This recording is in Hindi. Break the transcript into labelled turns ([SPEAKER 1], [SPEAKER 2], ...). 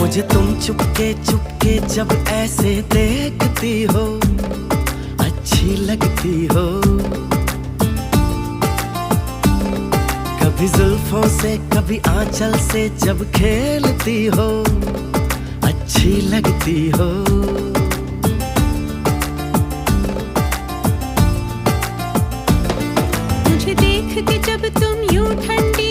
[SPEAKER 1] मुझे तुम चुपके चुपके जब ऐसे देखती हो, अच्छी लगती हो। कभी जुल्फों से कभी आंचल से जब खेलती हो, अच्छी लगती हो।
[SPEAKER 2] मुझे देख के जब तुम यूं ठंडी